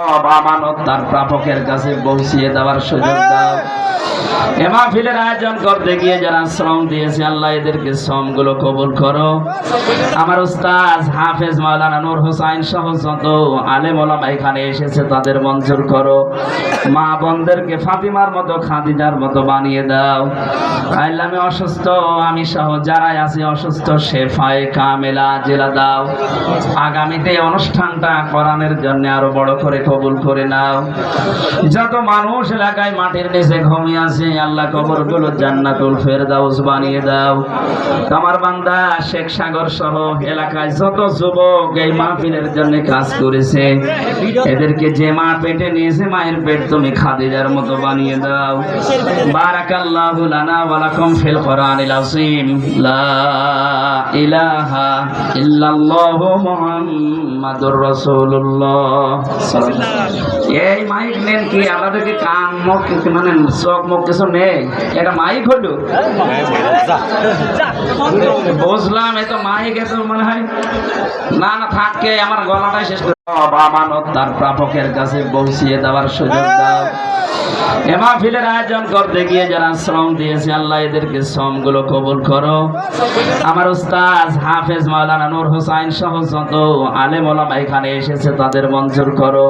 আমানত তার প্রাপকের কাছে পৌঁছিয়ে দেওয়ার সুযোগ দাও। এ মাহফিলের আয়োজন করতে গিয়ে যারা শ্রম দিয়েছে আল্লাহ এদেরকে শ্রমগুলো কবুল করো। আমার উস্তাদ হাফেজ মাওলানা নূর হোসাইন সহ যত আলেম ওলামা এখানে এসেছে তাদের মঞ্জুর করো। মা বোনদেরকে ফাতিমার মতো খাদিজার মতো বানিয়ে দাও। আল্লাহ আমি অসুস্থ, আমি সহ যারাই আছি অসুস্থ শেফায়ে কামেলা জেলা দাও। আগামীতে অনুষ্ঠানটা কোরআনের জন্য আরো বড় করে কবুল করে নাও। যত মানুষ এলাকায় মাটির নিচে ঘুমিয়ে আছে আল্লাহ কবরগুলো জান্নাতুল ফেরদাউস বানিয়ে দাও। তোমার বান্দা শেখ সাগর সহ এলাকায় যত যুবক এই মাহফিলের জন্য কাজ করেছে এদেরকে যে মা পেটে নিয়েছে মায়ের পেট তুমি খাদিজার মতো বানিয়ে দাও। বারাকাল্লাহু লানা ওয়া লাকুম ফিল কোরআনিল আযীম। লা ইলাহা ইল্লাল্লাহু মুহাম্মাদুর রাসূলুল্লাহ। এই মাইক নেন কি আমাদেরকে কান মুখ মানে চোখ মুখ কিছু নেই, এটা মাইক হলো বুঝলাম। এত মাইক এত মনে হয় না না থাকে আমার গলাটাই শেষ করে আমানত তার প্রাপকের কাছে পৌঁছিয়ে দেওয়ার সুযোগ দাও। এ মাহফিলের আয়োজন করতে গিয়ে যারা শ্রম দিয়েছে আল্লাহ এদেরকে শ্রমগুলো কবুল করো। আমার উস্তাদ হাফেজ মাওলানা নূর হোসাইন সহ যত আলেম ওলামা এখানে এসেছে তাদের মঞ্জুর করো।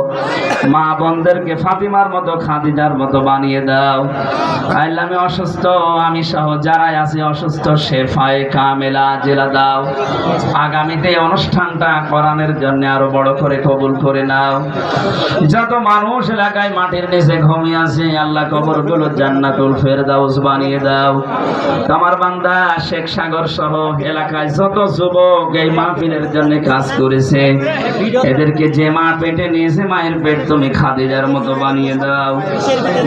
মা বোনদেরকে ফাতিমার মতো খাদিজার মতো বানিয়ে দাও। আল্লাহ আমি অসুস্থ, আমি সহ যারাই আছি অসুস্থ শেফায়ে কামেলা জেলা দাও। আগামীতে অনুষ্ঠানটা কোরআনের জন্য আরো বড় করে কবুল করে নাও। যত মানুষ এলাকায় মাটির নিচে ঘুমিয়ে আছে আল্লাহ কবরগুলো জান্নাতুল ফেরদাউস বানিয়ে দাও। তোমার বান্দা শেখ সাগর সহ এলাকায় যত যুবক এই মাহফিলের জন্য কাজ করেছে এদেরকে যে মা পেটে নিয়েছে মায়ের পেট তুমি খাদিজার মতো বানিয়ে দাও।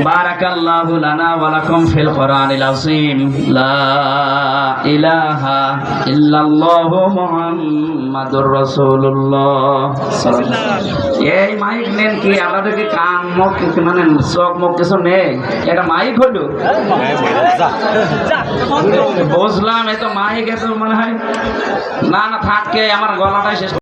বারাকাল্লাহু লানা ওয়া লাকুম ফিল কোরআনিল আযীম। লা ইলাহা ইল্লাল্লাহু মুহাম্মাদুর রাসূলুল্লাহ। এই মাইক নেন কি আমাদেরকে কান মুখ মানে চোখ মুখ কিছু নেই, এটা মাইক হলো বুঝলাম। এত মাইক এত মনে হয় না না থাকে আমার গলাটাই শেষ।